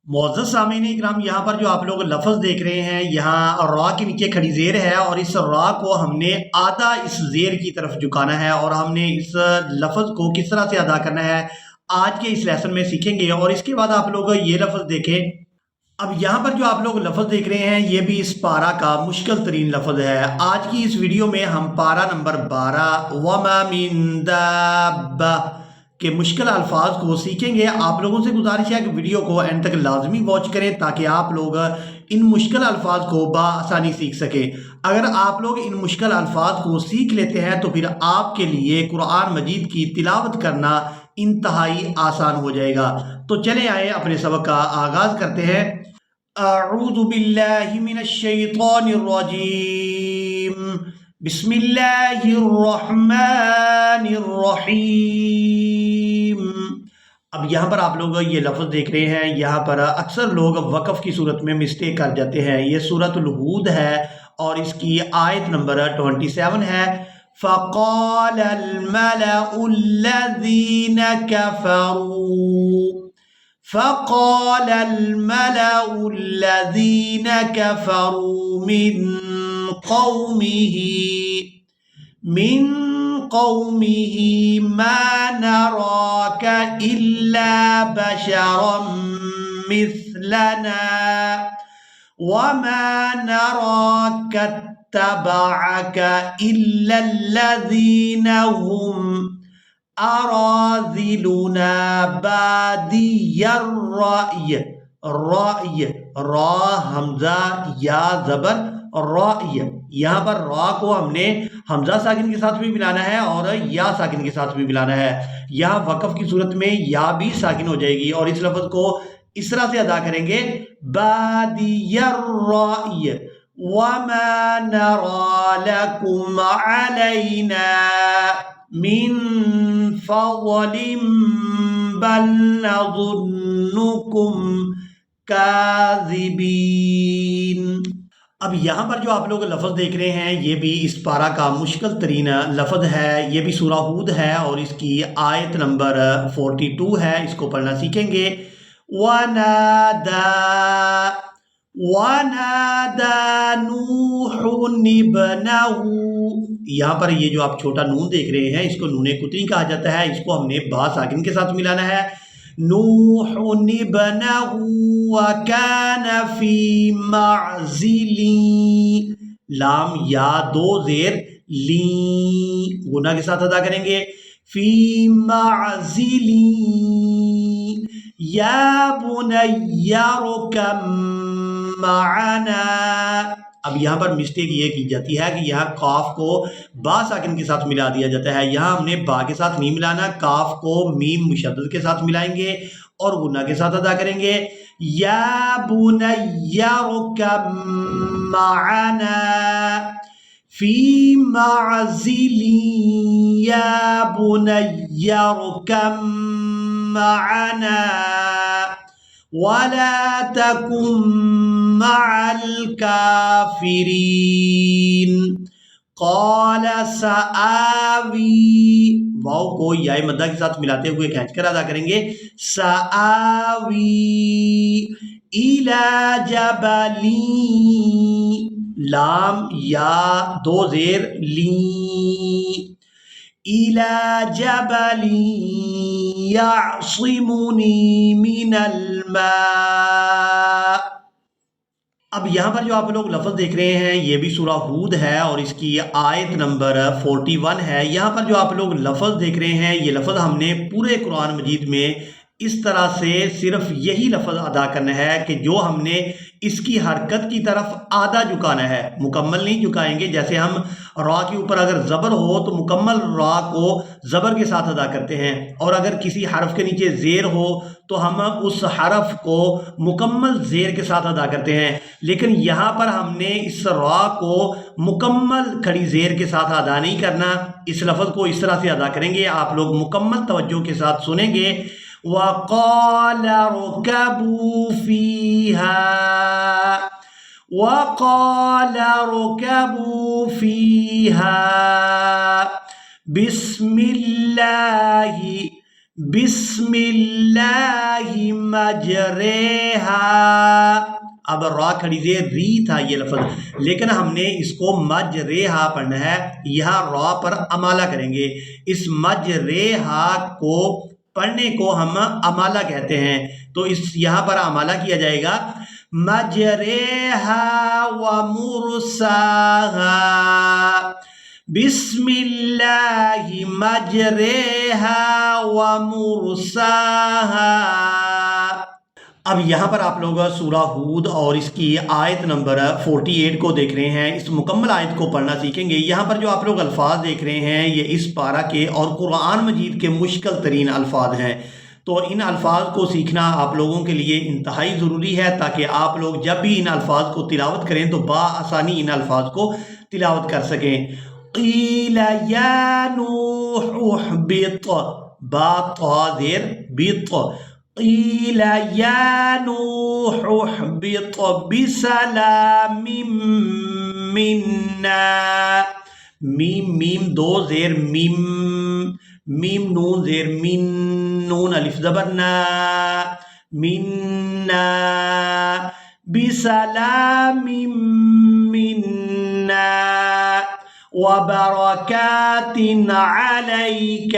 معزز سامعین اکرام، یہاں پر جو آپ لوگ لفظ دیکھ رہے ہیں، یہاں را کے نیچے کھڑی زیر ہے اور اس را کو ہم نے آدھا اس زیر کی طرف جھکانا ہے اور ہم نے اس لفظ کو کس طرح سے ادا کرنا ہے آج کے اس لیسن میں سیکھیں گے۔ اور اس کے بعد آپ لوگ یہ لفظ دیکھیں۔ اب یہاں پر جو آپ لوگ لفظ دیکھ رہے ہیں یہ بھی اس پارا کا مشکل ترین لفظ ہے۔ آج کی اس ویڈیو میں ہم پارا نمبر 12 وَمَا مِن دَابَّةٍ کے مشکل الفاظ کو سیکھیں گے۔ آپ لوگوں سے گزارش ہے کہ ویڈیو کو اینڈ تک لازمی واچ کریں تاکہ آپ لوگ ان مشکل الفاظ کو بآسانی سیکھ سکیں۔ اگر آپ لوگ ان مشکل الفاظ کو سیکھ لیتے ہیں تو پھر آپ کے لیے قرآن مجید کی تلاوت کرنا انتہائی آسان ہو جائے گا۔ تو چلیں آئے اپنے سبق کا آغاز کرتے ہیں۔ اعوذ باللہ من الشیطان الرجیم، بسم اللہ الرحمن الرحیم۔ اب یہاں پر آپ لوگ یہ لفظ دیکھ رہے ہیں، یہاں پر اکثر لوگ وقف کی صورت میں مسٹیک کر جاتے ہیں۔ یہ سورۃ الہود ہے اور اس کی آیت نمبر 27 ہے۔ فَقَالَ الْمَلَأُ الَّذِينَ كَفَرُوا فَقَالَ الْمَلَأُ الَّذِينَ كَفَرُوا من قومه ما نراك إلا بشرا مثلنا وما نراك اتبعك إلا الذين هم أراذلنا بادي الرأي۔ را حمزہ یا زبر رائی، یہاں پر را کو ہم نے حمزہ ساکن کے ساتھ بھی ملانا ہے اور یا ساکن کے ساتھ بھی ملانا ہے۔ یہاں وقف کی صورت میں یا بھی ساکن ہو جائے گی اور اس لفظ کو اس طرح سے ادا کریں گے، بادی الرائی وما نرى لكم علينا من فضل بل نظنكم کاذبین۔ اب یہاں پر جو آپ لوگ لفظ دیکھ رہے ہیں یہ بھی اس پارا کا مشکل ترین لفظ ہے۔ یہ بھی سورہ ہود ہے اور اس کی آیت نمبر 42 ہے۔ اس کو پڑھنا سیکھیں گے۔ وَنَادَى نُوحٌ ابْنَهُ، یہاں پر یہ جو آپ چھوٹا نون دیکھ رہے ہیں اس کو نون قطعی کہا جاتا ہے۔ اس کو ہم نے با ساکن کے ساتھ ملانا ہے۔ نوح ابنہ وکان فی معزل، لام یا دو زیر لی گناہ کے ساتھ ادا کریں گے، فی معزل یا بنی ارکب معنا۔ اب یہاں پر مسٹیک یہ کی جاتی ہے کہ یہاں کاف کو با ساکن کے ساتھ ملا دیا جاتا ہے۔ یہاں ہم نے با کے ساتھ نہیں ملانا، کاف کو میم مشدد کے ساتھ ملائیں گے اور غنہ کے ساتھ ادا کریں گے، یا بنی ارکب معنا فی معزل یا بنی ارکب معنا وَلَا تَكُن مَّعَ الْكَافِرِينَ۔ قَالَ سَآوِي، واو کو یا مدہ کے ساتھ ملاتے ہوئے کھینچ کر ادا کریں گے، سَآوِي إِلَى جَبَلٍ، لام یا دو زیر لی، إِلَى جَبَلٍ يَعْصِمُنِي مِنَ الْمَاءِ۔ اب یہاں پر جو آپ لوگ لفظ دیکھ رہے ہیں یہ بھی سورہ ہود ہے اور اس کی آیت نمبر 41 ہے۔ یہاں پر جو آپ لوگ لفظ دیکھ رہے ہیں یہ لفظ ہم نے پورے قرآن مجید میں اس طرح سے صرف یہی لفظ ادا کرنا ہے کہ جو ہم نے اس کی حرکت کی طرف آدھا جھکانا ہے، مکمل نہیں جھکائیں گے۔ جیسے ہم را کے اوپر اگر زبر ہو تو مکمل را کو زبر کے ساتھ ادا کرتے ہیں، اور اگر کسی حرف کے نیچے زیر ہو تو ہم اس حرف کو مکمل زیر کے ساتھ ادا کرتے ہیں۔ لیکن یہاں پر ہم نے اس را کو مکمل کھڑی زیر کے ساتھ ادا نہیں کرنا، اس لفظ کو اس طرح سے ادا کریں گے۔ آپ لوگ مکمل توجہ کے ساتھ سنیں گے۔ وَقَالَ ارْكَبُوا فِيهَا وَقَالَ ارْكَبُوا فِيهَا بِسْمِ اللَّهِ بسم اللہ مجریہا، اب را کھڑی زیر ری تھا یہ لفظ، لیکن ہم نے اس کو مجریہا پڑھنا ہے، یہاں را پر امالہ کریں گے۔ اس مجریہا کو پڑھنے کو ہم امالہ کہتے ہیں، تو اس یہاں پر امالہ کیا جائے گا مجریہا و مرساہا، بسم اللہ مجریہا و مرساہا۔ اب یہاں پر آپ لوگ سورہ ہود اور اس کی آیت نمبر 48 کو دیکھ رہے ہیں، اس مکمل آیت کو پڑھنا سیکھیں گے۔ یہاں پر جو آپ لوگ الفاظ دیکھ رہے ہیں یہ اس پارہ کے اور قرآن مجید کے مشکل ترین الفاظ ہیں، تو ان الفاظ کو سیکھنا آپ لوگوں کے لیے انتہائی ضروری ہے، تاکہ آپ لوگ جب بھی ان الفاظ کو تلاوت کریں تو بآسانی ان الفاظ کو تلاوت کر سکیں۔ قیل یا نوح احبط، با طا زیر بط، قیل یا نوح احبط بسلام منا، میم میم دو زیر میم، میم نون زیر من، نون الف زبر نا، منا بسلام منا وبركات عليك،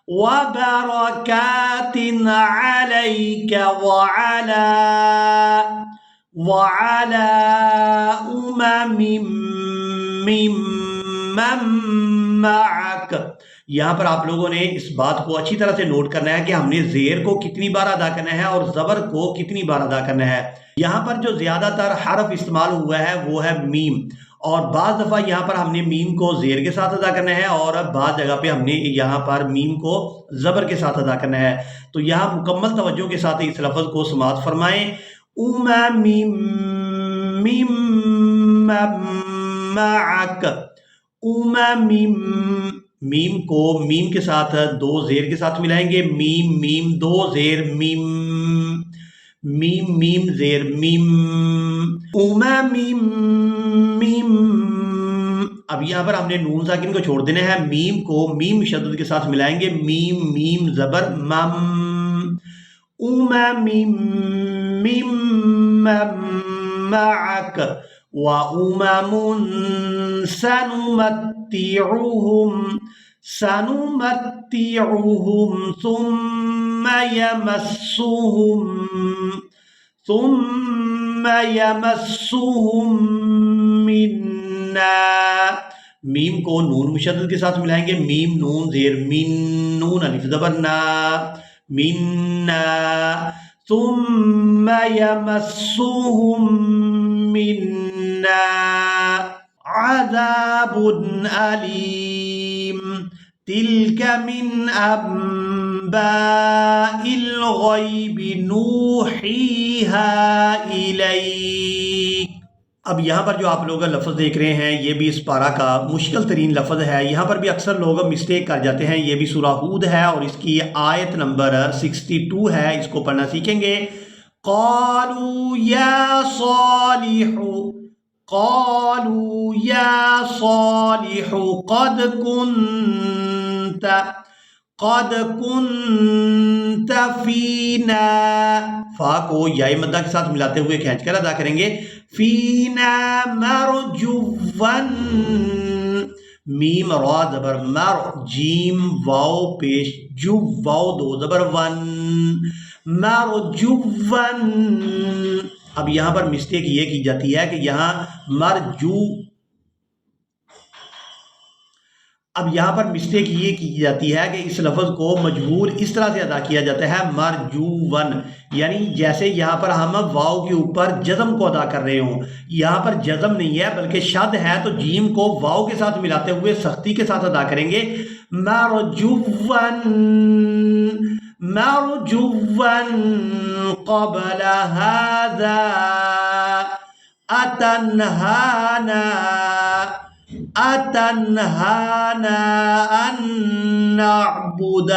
وبركات عليك وعلى ممن معك۔ یہاں پر آپ لوگوں نے اس بات کو اچھی طرح سے نوٹ کرنا ہے کہ ہم نے زیر کو کتنی بار ادا کرنا ہے اور زبر کو کتنی بار ادا کرنا ہے۔ یہاں پر جو زیادہ تر حرف استعمال ہوا ہے وہ ہے میم، اور بعض دفعہ یہاں پر ہم نے میم کو زیر کے ساتھ ادا کرنا ہے اور بعض جگہ پہ ہم نے یہاں پر میم کو زبر کے ساتھ ادا کرنا ہے، تو یہاں مکمل توجہ کے ساتھ اس لفظ کو سماعت فرمائیں۔ معک، میم کو میم کے ساتھ دو زیر کے ساتھ ملائیں گے، میم میم دو زیر میم، میم میم زیر میم، میم۔ اب یہاں پر ہم نے نون ساکن کو چھوڑ دینا ہے، میم کو میم شدد کے ساتھ ملائیں گے، میم میم زبر مم، مم معک وأمم سنمتعهم ثم يمسهم منا، میم کو نون مشدد کے ساتھ ملائیں گے، میم نون زیر من، نون الف زبر نا، منا ثم يمسهم منا عذاب علیم، تلک من انباء الغیب نوحیہا الیک۔ اب یہاں پر جو آپ لوگ لفظ دیکھ رہے ہیں یہ بھی اس پارہ کا مشکل ترین لفظ ہے، یہاں پر بھی اکثر لوگ مسٹیک کر جاتے ہیں۔ یہ بھی سورہ ہود ہے اور اس کی آیت نمبر 62 ہے، اس کو پڑھنا سیکھیں گے۔ قالوا یا صالح، قالوا یا صالح قد كنت فینا، فا کو یائے مدہ کے ساتھ ملاتے ہوئے کھینچ کر ادا کریں گے، فینا مرجون، میم را زبر مر، جیم واو پیش جو، واو دو زبر ون، مرجون۔ اب یہاں پر مسٹیک یہ کی جاتی ہے کہ یہاں مرجو، اب یہاں پر مسٹیک یہ کی جاتی ہے کہ اس لفظ کو مجبور اس طرح سے ادا کیا جاتا ہے مرجون، یعنی جیسے یہاں پر ہم واو کے اوپر جزم کو ادا کر رہے ہوں، یہاں پر جزم نہیں ہے بلکہ شد ہے، تو جیم کو واو کے ساتھ ملاتے ہوئے سختی کے ساتھ ادا کریں گے، مرجون، مرجون قبل هذا اتنہانا أن نعبد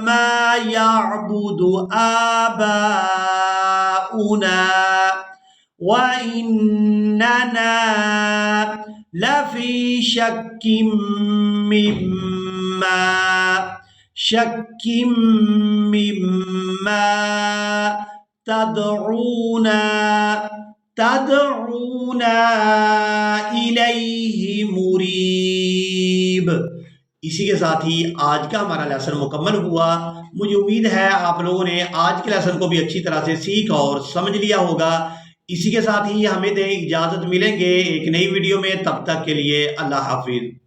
ما يعبد آباؤنا وإننا لفی شک مما تدعونا الیہ مریب۔ اسی کے ساتھ ہی آج کا ہمارا لیسن مکمل ہوا۔ مجھے امید ہے آپ لوگوں نے آج کے لیسن کو بھی اچھی طرح سے سیکھ اور سمجھ لیا ہوگا۔ اسی کے ساتھ ہی ہمیں دیں اجازت، ملیں گے ایک نئی ویڈیو میں، تب تک کے لیے اللہ حافظ۔